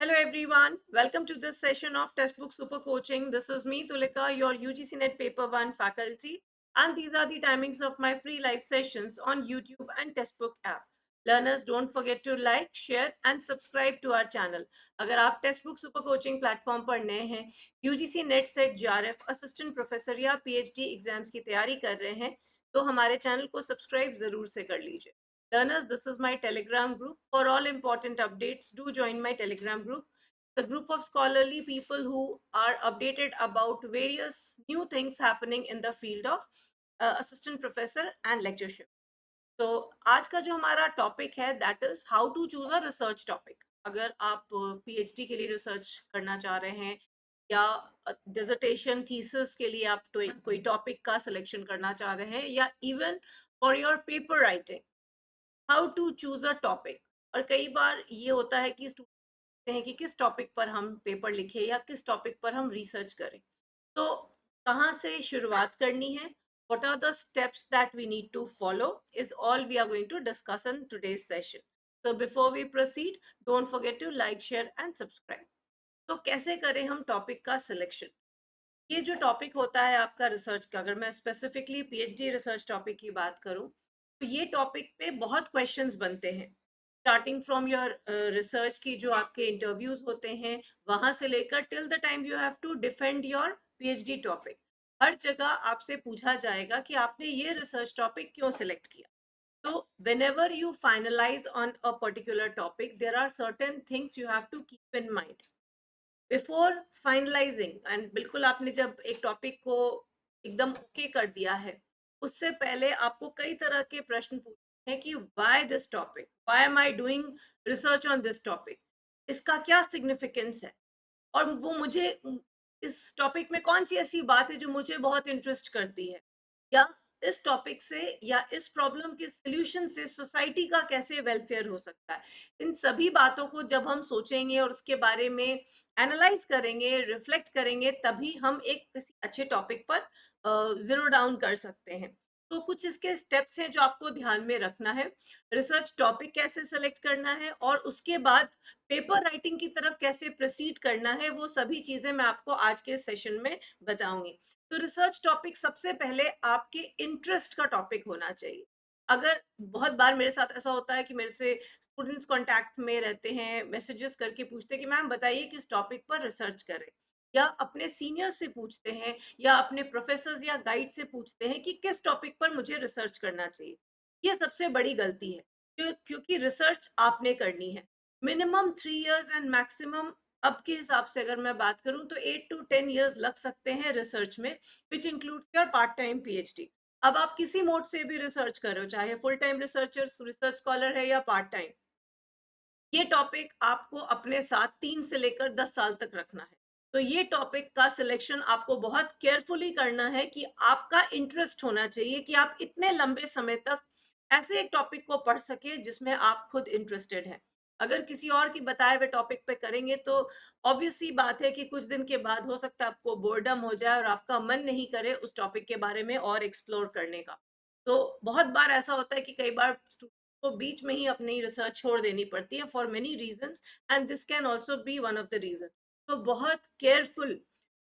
Hello everyone, welcome to this session of Textbook Super Coaching. This is me, Tulika, your UGC NET Paper 1 faculty, and these are the timings of my free live sessions on YouTube and Textbook app. Learners, don't forget to like, share and subscribe to our channel. अगर आप Textbook Super Coaching platform पर नए हैं, UGC net set JRF assistant professor या PhD exams की तैयारी कर रहे हैं, तो हमारे चैनल को सब्सक्राइब जरूर से कर लीजिए. Learners, this is my Telegram group. For all important updates, do join my Telegram group. The group of scholarly people who are updated about various new things happening in the field of assistant professor and lectureship. तो आज का जो हमारा topic है that is how to choose a research topic. अगर आप PhD के लिए रिसर्च करना चाह रहे हैं या डिसर्टेशन थीसिस के लिए आप तो कोई टॉपिक का सिलेक्शन करना चाह रहे हैं या even for your paper writing, how to choose a topic. और कई बार ये होता है कि स्टूडेंट हैं कि किस टॉपिक पर हम पेपर लिखें या किस टॉपिक पर हम रिसर्च करें. तो कहाँ से शुरुआत करनी है, what are the steps that we need to follow is all we are going to discuss in today's session. So before we proceed, don't forget to like, share and subscribe. तो कैसे करें हम टॉपिक का selection. ये जो topic होता है आपका रिसर्च का, अगर मैं स्पेसिफिकली पीएचडी रिसर्च टॉपिक की बात करूं, तो ये टॉपिक पे बहुत क्वेश्चंस बनते हैं. स्टार्टिंग फ्रॉम योर रिसर्च की जो आपके इंटरव्यूज होते हैं, वहां से लेकर till the time you have to defend your PhD topic, हर जगह आपसे पूछा जाएगा कि आपने ये रिसर्च टॉपिक क्यों सिलेक्ट किया. तो whenever you finalize on a particular topic, there are certain things you have to keep in mind before finalising. And बिल्कुल आपने जब एक टॉपिक को एकदम ओके कर दिया है, उससे पहले आपको कई तरह के प्रश्न पूछने हैं कि why this topic, why am I doing research on this topic, इसका क्या सिग्निफिकेंस है, और वो मुझे इस टॉपिक में कौन सी ऐसी बात है जो मुझे बहुत इंटरेस्ट करती है, या इस टॉपिक से या इस प्रॉब्लम के सॉल्यूशन से सोसाइटी का कैसे वेलफेयर हो सकता है. इन सभी बातों को जब हम सोचेंगे और उसके बारे में एनालाइज करेंगे, रिफ्लेक्ट करेंगे, तभी हम एक किसी अच्छे टॉपिक पर जीरो डाउन कर सकते हैं. तो कुछ इसके स्टेप्स हैं जो आपको ध्यान में रखना है. रिसर्च टॉपिक कैसे सेलेक्ट करना है और उसके बाद पेपर राइटिंग की तरफ कैसे प्रोसीड करना है, वो सभी चीजें मैं आपको आज के सेशन में बताऊंगी. तो रिसर्च टॉपिक सबसे पहले आपके इंटरेस्ट का टॉपिक होना चाहिए. अगर बहुत बार मेरे साथ ऐसा होता है कि मेरे से स्टूडेंट्स कांटेक्ट में रहते हैं, मैसेजेस करके पूछते हैं कि मैम बताइए किस टॉपिक पर रिसर्च करें, या अपने सीनियर से पूछते हैं या अपने प्रोफेसर्स या गाइड से पूछते हैं कि किस टॉपिक पर मुझे रिसर्च करना चाहिए. ये सबसे बड़ी गलती है, क्योंकि रिसर्च आपने करनी है. मिनिमम 3 इयर्स एंड मैक्सिमम, अब के हिसाब से अगर मैं बात करूं तो 8 to 10 इयर्स लग सकते हैं रिसर्च में, which includes your part time PhD. अब आप किसी मोड से भी रिसर्च कर रहे हो, चाहे full time researcher research scholar है या पार्ट टाइम, ये टॉपिक आपको अपने साथ 3 से लेकर 10 साल तक रखना है. तो ये टॉपिक का सिलेक्शन आपको बहुत केयरफुली करना है कि आपका इंटरेस्ट होना चाहिए कि आप इतने लंबे समय तक ऐसे एक टॉपिक को पढ़ सके जिसमें आप खुद इंटरेस्टेड हैं. अगर किसी और की बताए हुए टॉपिक पे करेंगे तो ऑब्वियस सी बात है कि कुछ दिन के बाद हो सकता है आपको बोर्डम हो जाए और आपका मन नहीं करे उस टॉपिक के बारे में और एक्सप्लोर करने का. तो बहुत बार ऐसा होता है कि कई बार को बीच में ही अपनी रिसर्च छोड़ देनी पड़ती है for many reasons, and this can also be one of the reason. तो बहुत केयरफुल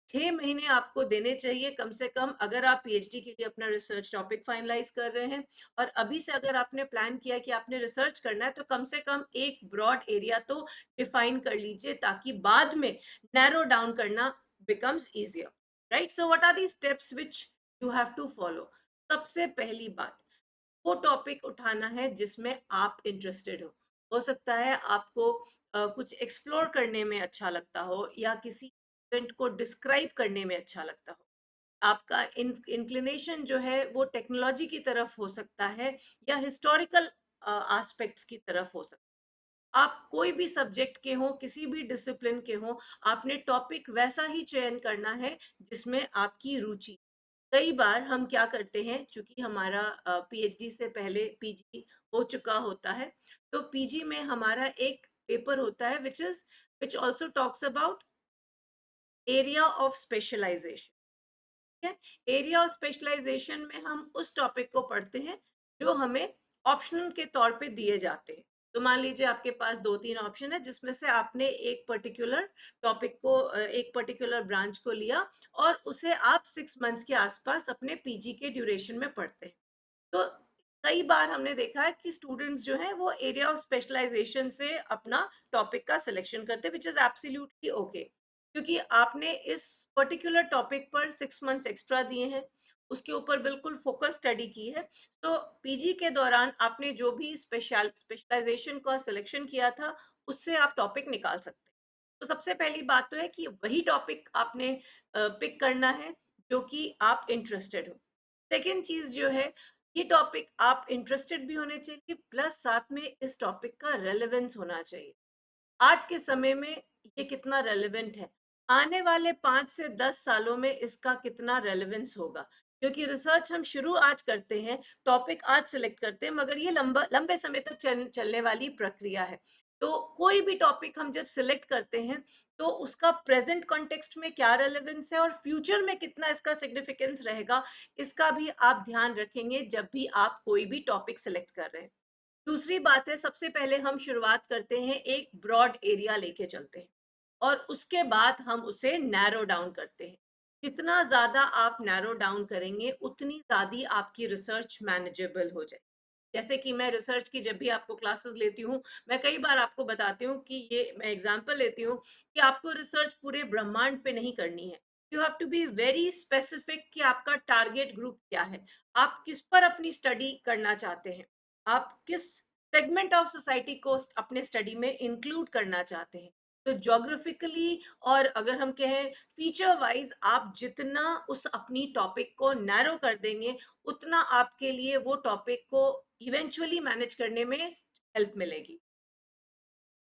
6 महीने आपको देने चाहिए कम से कम, अगर आप पीएचडी के लिए अपना रिसर्च टॉपिक फाइनलाइज कर रहे हैं. और अभी से अगर आपने प्लान किया कि आपने रिसर्च करना है, तो कम से कम एक ब्रॉड एरिया तो डिफाइन कर लीजिए, ताकि बाद में नैरो डाउन करना becomes easier. Right, so what are the steps which you have to follow. सबसे पहली बात, वो टॉपिक उठाना है जिसमें आप इंटरेस्टेड हो सकता है आपको कुछ एक्सप्लोर करने में अच्छा लगता हो, या किसी इवेंट को डिस्क्राइब करने में अच्छा लगता हो. आपका इंक्लिनेशन जो है वो टेक्नोलॉजी की तरफ हो सकता है, या हिस्टोरिकल एस्पेक्ट्स की तरफ हो सकता है. आप कोई भी सब्जेक्ट के हो, किसी भी डिसिप्लिन के हो, आपने टॉपिक वैसा ही चयन करना है जिसमें आपकी रुचि. कई बार हम क्या करते हैं, चूंकि हमारा पीएचडी से पहले पीजी हो चुका होता है, तो पीजी में हमारा एक पेपर होता है which also talks about area of specialisation. ठीक है, एरिया ऑफ स्पेशलाइजेशन में हम उस टॉपिक को पढ़ते हैं जो हमें ऑप्शनल के तौर पे दिए जाते हैं. तो मान लीजिए आपके पास 2-3 ऑप्शन है जिसमें से आपने एक पर्टिकुलर टॉपिक को एक पर्टिकुलर ब्रांच को लिया और उसे आप 6 मंथ्स के आसपास अपने पीजी के ड्यूरेशन में पढ़ते हैं। तो कई बार हमने देखा है कि स्टूडेंट्स जो हैं वो एरिया ऑफ स्पेशलाइजेशन से अपना टॉपिक का सिलेक्शन करते हैं, व्हिच इज एब्सोल्युटली ओके, क्योंकि आपने इस पर्टिकुलर टॉपिक पर 6 मंथ्स एक्स्ट्रा दिए हैं, उसके ऊपर बिल्कुल फोकस स्टडी की है। तो पीजी के दौरान आपने जो भी स्पेशलाइजेशन का सिलेक्शन किया था, उससे आप टॉपिक निकाल सकते हैं। तो सबसे पहली बात तो है कि वही टॉपिक आपने पिक करना है जो कि आप इंटरेस्टेड हो। सेकेंड चीज जो है, ये टॉपिक आप इंटरेस्टेड भी होने चाहिए, प्लस साथ में इस टॉपिक का रेलेवेंस होना चाहिए। आज के समय में ये कितना रेलेवेंट है, आने वाले 5 से 10 सालों में इसका कितना रेलेवेंस होगा, क्योंकि रिसर्च हम शुरू आज करते हैं, टॉपिक आज सिलेक्ट करते हैं, मगर ये लंबे समय तक चलने वाली प्रक्रिया है। तो कोई भी टॉपिक हम जब सिलेक्ट करते हैं, तो उसका प्रेजेंट कॉन्टेक्स्ट में क्या रेलेवेंस है और फ्यूचर में कितना इसका सिग्निफिकेंस रहेगा, इसका भी आप ध्यान रखेंगे जब भी आप कोई भी टॉपिक सिलेक्ट कर रहे हैं। दूसरी बात है, सबसे पहले हम शुरुआत करते हैं, एक ब्रॉड एरिया लेके चलते हैं और उसके बाद हम उसे नैरो डाउन करते हैं। जितना ज़्यादा आप नैरो डाउन करेंगे, उतनी ज़्यादा आपकी रिसर्च मैनेजेबल हो जाए। जैसे कि मैं रिसर्च की जब भी आपको क्लासेस लेती हूँ, मैं कई बार आपको बताती हूँ कि ये मैं एग्जांपल लेती हूँ कि आपको रिसर्च पूरे ब्रह्मांड पे नहीं करनी है। You have to be very specific कि आपका टारगेट ग्रुप क्या है, आप किस पर अपनी स्टडी करना चाहते हैं, आप किस सेगमेंट ऑफ सोसाइटी को अपने स्टडी में इंक्लूड करना चाहते हैं। तो ज्योग्राफिकली और अगर हम कहें फीचर वाइज, आप जितना उस अपनी टॉपिक को नैरो कर देंगे, उतना आपके लिए वो टॉपिक को इवेंचुअली मैनेज करने में हेल्प मिलेगी।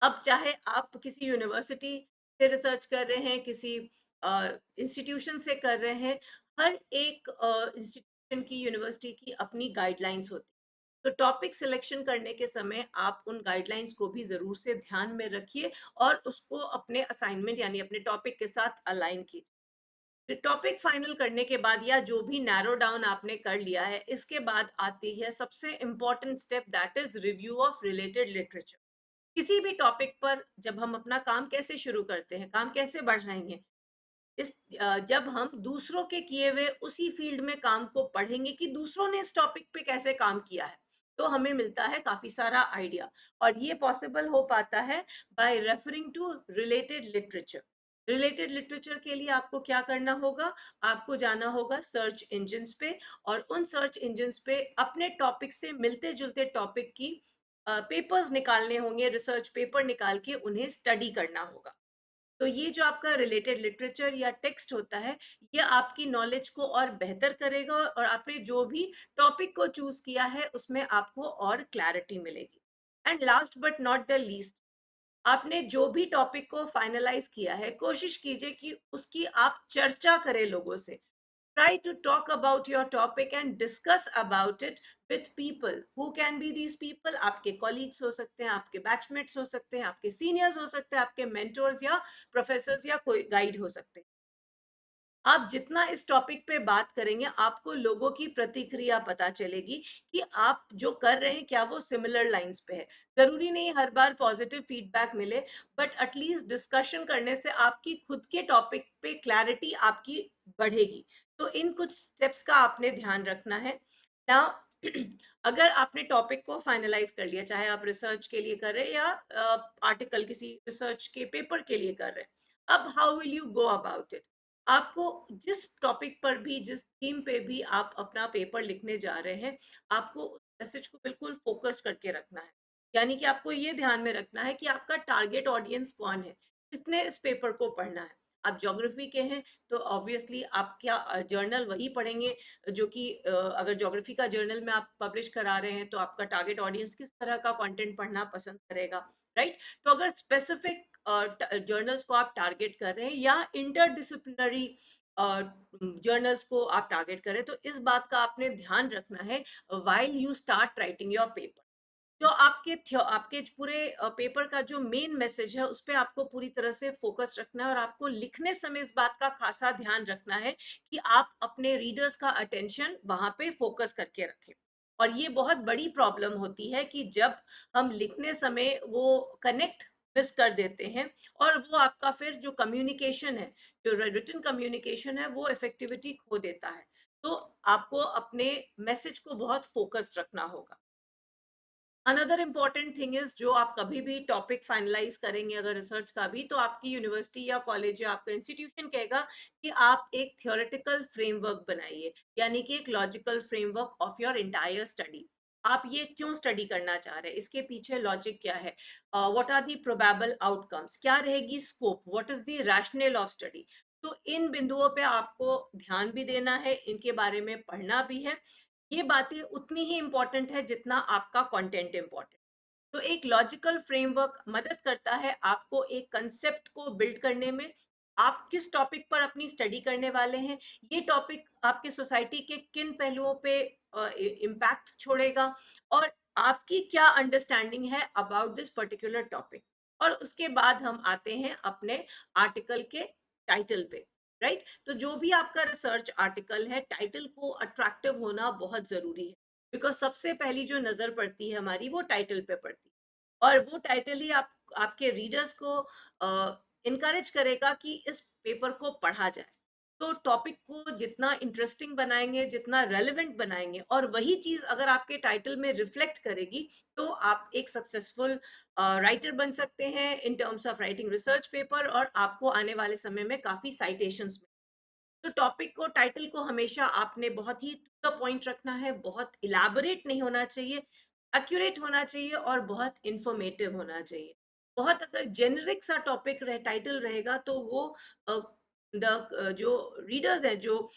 अब चाहे आप किसी यूनिवर्सिटी से रिसर्च कर रहे हैं, किसी इंस्टीट्यूशन से कर रहे हैं, हर एक इंस्टीट्यूशन की, यूनिवर्सिटी की अपनी गाइडलाइंस होती है। तो टॉपिक सिलेक्शन करने के समय आप उन गाइडलाइंस को भी ज़रूर से ध्यान में रखिए और उसको अपने असाइनमेंट यानी अपने टॉपिक के साथ अलाइन कीजिए। टॉपिक फाइनल करने के बाद या जो भी नैरो डाउन आपने कर लिया है, इसके बाद आती है सबसे important step, that is review of related literature. किसी भी टॉपिक पर जब हम अपना काम कैसे शुरू करते हैं, काम कैसे बढ़ाएंगे, जब हम दूसरों के किए हुए उसी फील्ड में काम को पढ़ेंगे कि दूसरों ने इस टॉपिक पे कैसे काम किया है, तो हमें मिलता है काफी सारा आइडिया। और ये पॉसिबल हो पाता है by referring to related literature. Related literature के लिए आपको क्या करना होगा, आपको जाना होगा सर्च इंजिन्स पे और उन सर्च इंजिन्स पे अपने टॉपिक से मिलते जुलते टॉपिक की पेपर्स निकालने होंगे, रिसर्च पेपर निकाल के उन्हें स्टडी करना होगा। तो ये जो आपका रिलेटेड लिटरेचर या टेक्स्ट होता है, ये आपकी नॉलेज को और बेहतर करेगा और आपने जो भी टॉपिक को चूज किया है उसमें आपको और क्लैरिटी मिलेगी। And last but not the least, आपने जो भी टॉपिक को फाइनलाइज किया है, कोशिश कीजिए कि उसकी आप चर्चा करें लोगों से। Try to talk about your topic and discuss about it with people. Who can be these people? आपके colleagues हो सकते हैं, आपके batchmates हो सकते हैं, आपके seniors हो सकते हैं, आपके mentors या professors या कोई guide हो सकते हैं। आप जितना इस टॉपिक पे बात करेंगे, आपको लोगों की प्रतिक्रिया पता चलेगी कि आप जो कर रहे हैं क्या वो सिमिलर लाइंस पे है। जरूरी नहीं हर बार पॉजिटिव फीडबैक मिले, बट एटलीस्ट डिस्कशन करने से आपकी खुद के टॉपिक पे क्लैरिटी आपकी बढ़ेगी। तो इन कुछ स्टेप्स का आपने ध्यान रखना है ना। अगर आपने टॉपिक को फाइनलाइज कर लिया, चाहे आप रिसर्च के लिए कर रहे हैं या आर्टिकल किसी रिसर्च के पेपर के लिए कर रहे हैं, अब how will you go about it. आपको जिस टॉपिक पर भी, जिस थीम पे भी आप अपना पेपर लिखने जा रहे हैं, आपको मैसेज को बिल्कुल फोकस्ड करके रखना है। यानी कि आपको ये ध्यान में रखना है कि आपका टारगेट ऑडियंस कौन है, किसने इस पेपर को पढ़ना है। आप ज्योग्राफी के हैं तो ऑब्वियसली आप क्या जर्नल वही पढ़ेंगे जो कि अगर ज्योग्राफी का जर्नल में आप पब्लिश करा रहे हैं, तो आपका टारगेट ऑडियंस किस तरह का कंटेंट पढ़ना पसंद करेगा, राइट। तो अगर स्पेसिफिक जर्नल्स को आप टारगेट कर रहे हैं या इंटरडिसिप्लिनरी जर्नल्स को आप टारगेट करें, तो इस बात का आपने ध्यान रखना है while you start writing your paper. जो आपके पूरे पेपर का जो मेन मैसेज है, उस पे आपको पूरी तरह से फोकस रखना है और आपको लिखने समय इस बात का खासा ध्यान रखना है कि आप अपने रीडर्स का अटेंशन वहां पे फोकस करके रखें। और ये बहुत बड़ी प्रॉब्लम होती है कि जब हम लिखने समय वो कनेक्ट मिस कर देते हैं, और वो आपका फिर जो कम्युनिकेशन है, जो रिटन कम्युनिकेशन है, वो इफेक्टिविटी खो देता है। तो आपको अपने मैसेज को बहुत फोकस्ड रखना होगा। अनदर इम्पॉर्टेंट थिंग इज, जो आप कभी भी टॉपिक फाइनलाइज करेंगे अगर रिसर्च का भी, तो आपकी यूनिवर्सिटी या कॉलेज या आपका इंस्टीट्यूशन कहेगा कि आप एक थियोरेटिकल फ्रेमवर्क बनाइए, यानी कि एक logical framework of your entire study. आप ये क्यों स्टडी करना चाह रहे हैं, इसके पीछे लॉजिक क्या है, what are the probable outcomes, क्या रहेगी scope, what is the rational of study. तो इन बिंदुओं पे आपको ध्यान भी देना है, इनके बारे में पढ़ना भी है। ये बातें उतनी ही इम्पोर्टेंट है जितना आपका कंटेंट इम्पोर्टेंट। तो एक लॉजिकल फ्रेमवर्क मदद करता है आपको एक कंसेप्ट को बिल्ड करने में। आप किस टॉपिक पर अपनी स्टडी करने वाले हैं, ये टॉपिक आपके सोसाइटी के किन पहलुओं पे इम्पैक्ट छोड़ेगा, और आपकी क्या अंडरस्टैंडिंग है अबाउट दिस पर्टिकुलर टॉपिक। और उसके बाद हम आते हैं अपने आर्टिकल के टाइटल पे। राइट, तो जो भी आपका रिसर्च आर्टिकल है, टाइटल को अट्रैक्टिव होना बहुत जरूरी है, बिकॉज सबसे पहली जो नजर पड़ती है हमारी, वो टाइटल पे पड़ती है, और वो टाइटल ही आपके रीडर्स को इनकरेज करेगा कि इस पेपर को पढ़ा जाए। तो टॉपिक को जितना इंटरेस्टिंग बनाएंगे, जितना रेलेवेंट बनाएंगे, और वही चीज अगर आपके टाइटल में रिफ्लेक्ट करेगी, तो आप एक सक्सेसफुल राइटर बन सकते हैं in terms of writing research paper, और आपको आने वाले समय में काफी साइटेशंस। तो टॉपिक को, टाइटल को हमेशा आपने बहुत ही टू द पॉइंट रखना है, बहुत इलैबोरेट नहीं होना चाहिए, एक्यूरेट होना चाहिए, और बहुत इंफॉर्मेटिव होना चाहिए। बहुत अगर जेनरिक सा टॉपिक टाइटल रहेगा, तो वो जो रीडर्स हैं, जो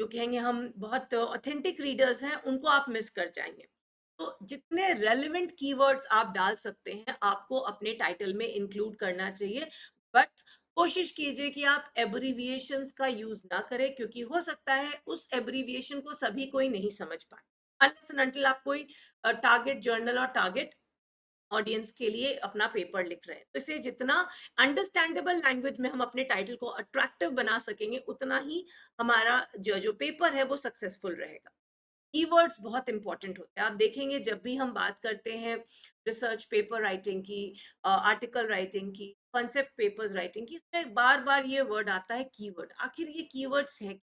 कहेंगे हम बहुत ऑथेंटिक रीडर्स हैं, उनको आप मिस कर जाएंगे। तो जितने रेलेवेंट कीवर्ड्स आप डाल सकते हैं, आपको अपने टाइटल में इंक्लूड करना चाहिए। बट कोशिश कीजिए कि आप एब्रिविएशंस का यूज ना करें, क्योंकि हो सकता है उस एब्रिविएशन को सभी कोई नहीं समझ पाए, अनलेस एंड अनटिल आप कोई टारगेट जर्नल और टारगेट ऑडियंस के लिए अपना पेपर लिख रहे हैं। तो इसे जितना अंडरस्टैंडेबल लैंग्वेज में हम अपने टाइटल को अट्रैक्टिव बना सकेंगे, उतना ही हमारा जो जो पेपर है वो सक्सेसफुल रहेगा। कीवर्ड्स बहुत इंपॉर्टेंट होते हैं। आप देखेंगे जब भी हम बात करते हैं रिसर्च पेपर राइटिंग की, आर्टिकल राइटिंग की, कॉन्सेप्ट पेपर्स राइटिंग की, इसमें बार बार ये वर्ड आता है कीवर्ड। आखिर ये कीवर्ड्स है,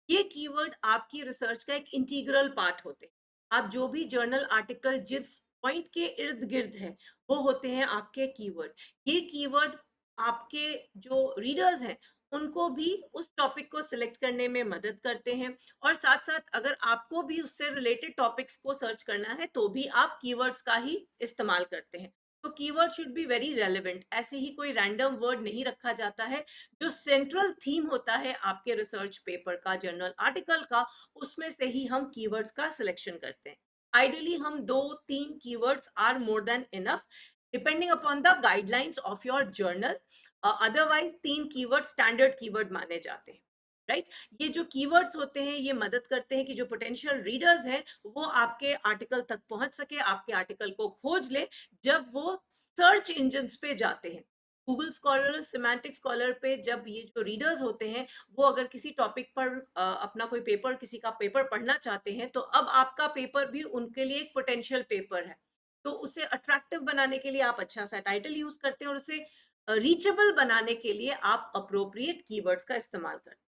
ये कीवर्ड आपकी रिसर्च का एक इंटीग्रल पार्ट होते हैं। आप जो भी जर्नल आर्टिकल जिस पॉइंट के इर्द गिर्द है, वो होते हैं आपके कीवर्ड। ये कीवर्ड आपके जो रीडर्स हैं, उनको भी उस टॉपिक को सिलेक्ट करने में मदद करते हैं, और साथ साथ अगर आपको भी उससे रिलेटेड टॉपिक्स को सर्च करना है, तो भी आप कीवर्ड्स का ही इस्तेमाल करते हैं। तो keyword should be very relevant, ऐसे ही कोई रैंडम वर्ड नहीं रखा जाता है। जो सेंट्रल थीम होता है आपके रिसर्च पेपर का, जर्नल आर्टिकल का, उसमें से ही हम कीवर्ड्स का सिलेक्शन करते हैं। आइडियली हम 2-3 keywords are more than enough, depending upon the guidelines of your journal. Otherwise 3 keyword standard keyword माने जाते हैं। राइट, ये जो कीवर्ड्स होते हैं, ये मदद करते हैं कि जो पोटेंशियल रीडर्स हैं, वो आपके आर्टिकल तक पहुंच सके, आपके आर्टिकल को खोज ले जब वो सर्च इंजन पे जाते हैं। गूगल स्कॉलर, सिमेंटिक स्कॉलर पे जब ये जो रीडर्स होते हैं, वो अगर किसी टॉपिक पर अपना कोई पेपर, किसी का पेपर पढ़ना चाहते हैं, तो अब आपका पेपर भी उनके लिए एक पोटेंशियल पेपर है। तो उसे अट्रैक्टिव बनाने के लिए आप अच्छा सा टाइटल यूज करते हैं, और उसे रीचेबल बनाने के लिए आप अप्रोप्रिएट कीवर्ड्स का इस्तेमाल करते हैं।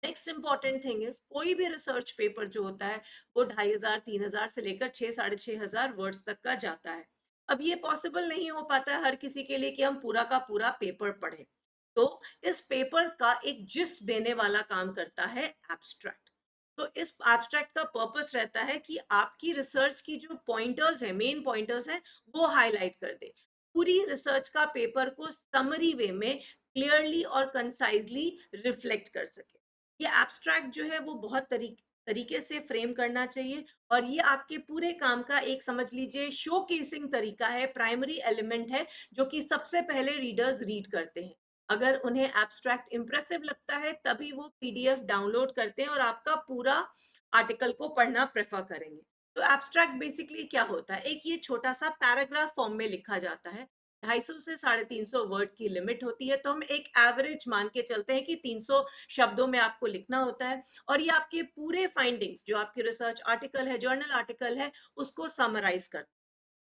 नेक्स्ट इंपॉर्टेंट थिंग इज, कोई भी रिसर्च पेपर जो होता है, वो 2,500 3,000 से लेकर 6-6,500 वर्ड्स तक का जाता है। अब ये पॉसिबल नहीं हो पाता है हर किसी के लिए कि हम पूरा का पूरा पेपर पढ़ें। तो इस पेपर का एक जिस्ट देने वाला काम करता है एब्स्ट्रैक्ट। तो इस एब्स्ट्रैक्ट का पर्पस रहता है कि आपकी रिसर्च की जो पॉइंटर्स है, मेन पॉइंटर्स है, वो हाईलाइट कर दे, पूरी रिसर्च का पेपर को समरी वे में क्लियरली और कंसाइजली रिफ्लेक्ट कर सके। ये एब्स्ट्रैक्ट जो है वो बहुत तरीके से फ्रेम करना चाहिए, और ये आपके पूरे काम का एक, समझ लीजिए, शो केसिंग तरीका है, प्राइमरी एलिमेंट है, जो कि सबसे पहले रीडर्स रीड करते हैं। अगर उन्हें एब्स्ट्रैक्ट इंप्रेसिव लगता है, तभी वो पीडीएफ डाउनलोड करते हैं और आपका पूरा आर्टिकल को पढ़ना प्रेफर करेंगे। तो एब्स्ट्रैक्ट बेसिकली क्या होता है, एक ये छोटा सा पैराग्राफ फॉर्म में लिखा जाता है, 250 से 350 वर्ड की लिमिट होती है, तो हम एक एवरेज मान के चलते हैं कि 300 शब्दों में आपको लिखना होता है, और ये आपके पूरे फाइंडिंग्स जो आपकी रिसर्च आर्टिकल है, जर्नल आर्टिकल है, उसको समराइज कर।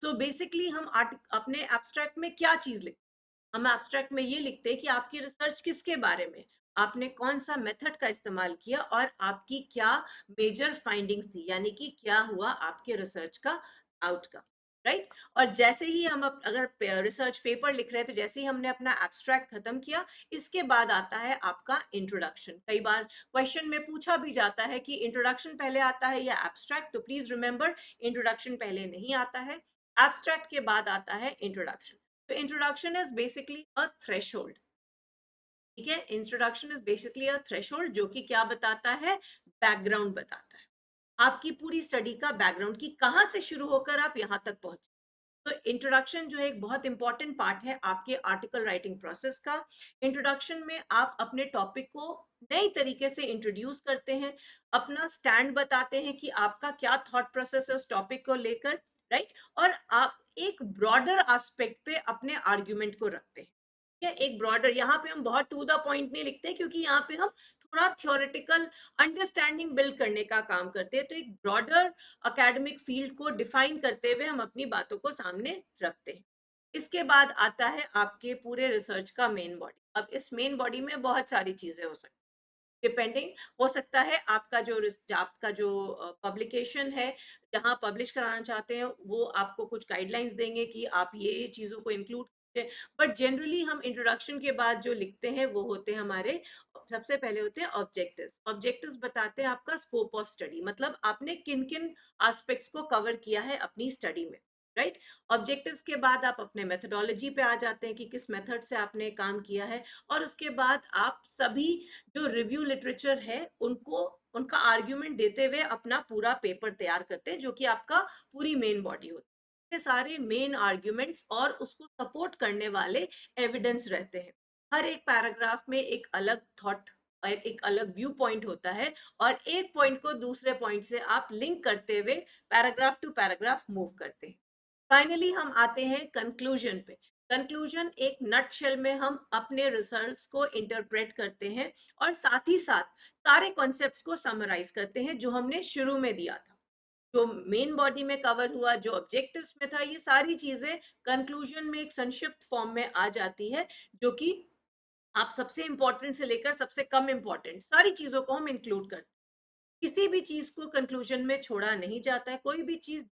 सो बेसिकली हम अपने एब्स्ट्रैक्ट में क्या चीज लिखते हैं, हम एब्स्ट्रैक्ट में ये लिखते हैं कि आपकी रिसर्च किसके बारे में, आपने कौन सा मेथड का इस्तेमाल किया, और आपकी क्या मेजर फाइंडिंग्स थी, यानी कि क्या हुआ आपके रिसर्च का आउटकम, राइट। और जैसे ही हम अगर रिसर्च पेपर लिख रहे हैं, तो जैसे ही हमने अपना एब्स्ट्रैक्ट खत्म किया, इसके बाद आता है आपका इंट्रोडक्शन। कई बार क्वेश्चन में पूछा भी जाता है कि इंट्रोडक्शन पहले आता है या एब्स्ट्रैक्ट, तो प्लीज रिमेंबर इंट्रोडक्शन पहले नहीं आता है, एब्स्ट्रैक्ट के बाद आता है इंट्रोडक्शन। तो introduction is basically a threshold, ठीक है। Introduction is basically a threshold, जो कि क्या बताता है, बैकग्राउंड बताता है, आपकी पूरी स्टडी का बैकग्राउंड, की कहाँ से शुरू होकर आप यहाँ तक पहुंचे। तो इंट्रोडक्शन जो है एक बहुत इंपॉर्टेंट पार्ट है आपके आर्टिकल राइटिंग प्रोसेस का। इंट्रोडक्शन में आप अपने टॉपिक को नई तरीके से इंट्रोड्यूस करते हैं, अपना स्टैंड बताते हैं कि आपका क्या थॉट प्रोसेस है उस टॉपिक को लेकर, राइट। और आप एक ब्रॉडर एस्पेक्ट पे अपने आर्ग्यूमेंट को रखते हैं, ठीक है। एक ब्रॉडर, यहाँ पे हम बहुत टू द पॉइंट नहीं लिखते, क्योंकि यहाँ पे हम थोड़ा थियोरेटिकल अंडरस्टैंडिंग बिल्ड करने का काम करते हैं। तो एक ब्रॉडर अकेडमिक फील्ड को डिफाइन करते हुए हम अपनी बातों को सामने रखते हैं। इसके बाद आता है आपके पूरे रिसर्च का मेन बॉडी। अब इस मेन बॉडी में बहुत सारी चीजें हो सकती हैं, डिपेंडिंग, हो सकता है आपका जो पब्लिकेशन है, जहां पब्लिश कराना चाहते हैं, वो आपको कुछ गाइडलाइंस देंगे कि आप ये चीजों को इंक्लूड करें। बट जनरली हम इंट्रोडक्शन के बाद जो लिखते हैं वो होते हैं हमारे, सबसे पहले होते हैं ऑब्जेक्टिव्स। ऑब्जेक्टिव्स बताते हैं आपका स्कोप ऑफ स्टडी, मतलब आपने किन किन एस्पेक्ट्स को कवर किया है अपनी स्टडी में, राइट। ऑब्जेक्टिव्स के बाद आप अपने मेथोडोलॉजी पे आ जाते हैं कि किस मेथड से आपने काम किया है, और उसके बाद आप सभी जो रिव्यू लिटरेचर है उनको, उनका आर्ग्यूमेंट देते हुए अपना पूरा पेपर तैयार करते हैं, जो कि आपका पूरी मेन बॉडी होती है। ये सारे मेन आर्ग्यूमेंट्स और उसको सपोर्ट करने वाले एविडेंस रहते हैं। हर एक पैराग्राफ में एक अलग थॉट और एक अलग व्यू पॉइंट होता है, और एक पॉइंट को दूसरे पॉइंट से आप लिंक करते हुए पैराग्राफ टू पैराग्राफ मूव करते हैं। फाइनली हम आते हैं कंक्लूजन पे। कंक्लूजन एक नटशेल में हम अपने रिजल्ट्स को इंटरप्रेट करते हैं, और साथ ही साथ सारे कॉन्सेप्ट्स को समराइज करते हैं जो हमने शुरू में दिया था, जो मेन बॉडी में कवर हुआ, जो ऑब्जेक्टिव्स में था, ये सारी चीजें कंक्लूजन में एक संक्षिप्त फॉर्म में आ जाती है, जो कि आप सबसे इंपॉर्टेंट से लेकर सबसे कम इंपॉर्टेंट सारी चीजों को हम इंक्लूड करते हैं। किसी भी चीज को कंक्लूजन में छोड़ा नहीं जाता है, कोई भी चीज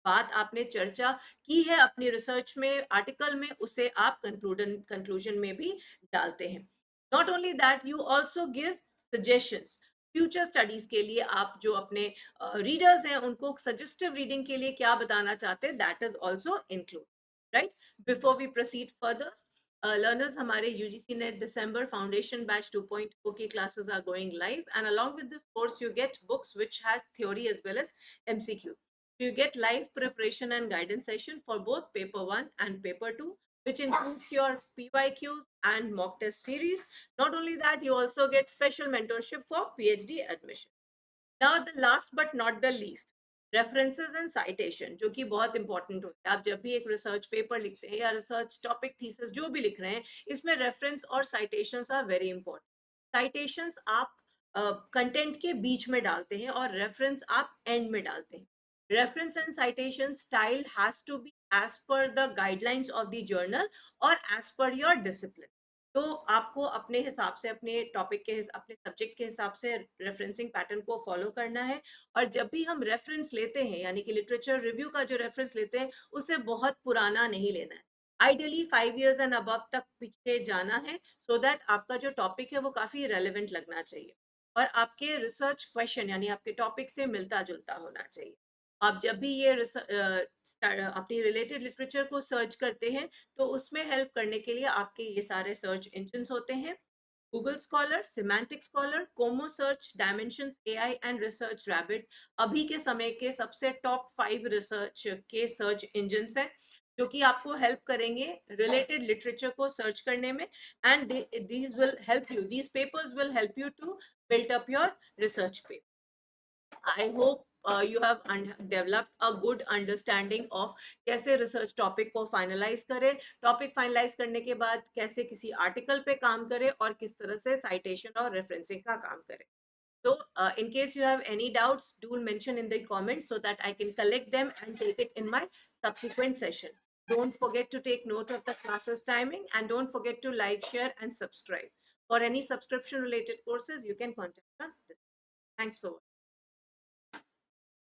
बात आपने चर्चा की है अपनी रिसर्च में, आर्टिकल में, उसे आप कंक्लूजन में भी डालते हैं। Not only that, you also give suggestions future studies के लिए। आप जो अपने रीडर्स हैं उनको सजेस्टिव रीडिंग के लिए क्या बताना चाहते हैं, that is also include, right. Before we proceed further, learners, हमारे UGC NET December foundation batch 2.0 की classes are going live, and along with this course you get books which has theory as well as MCQ. You get live preparation and guidance session for both paper 1 and paper 2, which includes your PYQs and mock test series. Not only that, you also get special mentorship for PhD admission. Now the last but not the least, references and citation, जो कि बहुत important होता है। आप जब भी एक research paper लिखते हैं या रिसर्च टॉपिक थीसिस जो भी लिख रहे हैं, इसमें रेफरेंस और citations are very important. Citations आप कंटेंट के बीच में डालते हैं, और रेफरेंस आप एंड में डालते हैं। Reference and citation style has to be as per the guidelines of the journal और एज पर योर डिसिप्लिन। तो आपको अपने हिसाब से, अपने टॉपिक के अपने सब्जेक्ट के हिसाब से रेफरेंसिंग पैटर्न को फॉलो करना है। और जब भी हम रेफरेंस लेते हैं, यानी कि लिटरेचर रिव्यू का जो रेफरेंस लेते हैं, उसे बहुत पुराना नहीं लेना है। आइडियली 5 years एंड अबव तक पीछे जाना है, सो दैट आपका जो टॉपिक है वो काफी रेलिवेंट लगना चाहिए, और आपके रिसर्च क्वेश्चन यानी आपके टॉपिक से मिलता जुलता होना चाहिए। आप जब भी ये अपनी रिलेटेड लिटरेचर को सर्च करते हैं, तो उसमें हेल्प करने के लिए आपके ये सारे सर्च इंजिन्स होते हैं: Google scholar, semantic scholar, Como search, dimensions AI and research rabbit अभी के समय के सबसे टॉप 5 रिसर्च के सर्च इंजिन्स हैं, जो कि आपको हेल्प करेंगे रिलेटेड लिटरेचर को सर्च करने में। And these will help you, these papers will help you to build up your research paper. I hope you have developed a good understanding of कैसे research topic को finalise करे, topic finalise करने के बाद कैसे किसी आर्टिकल पे काम करे और किस तरह से साइटेशन और रेफरेंसिंग का काम करे. So, in case you have any doubts, do mention in the comments so that I can collect them and take it in my subsequent session. Don't forget to take note of the classes timing and don't forget to like, share, and subscribe. For any subscription related courses, you can contact us. Thanks for watching.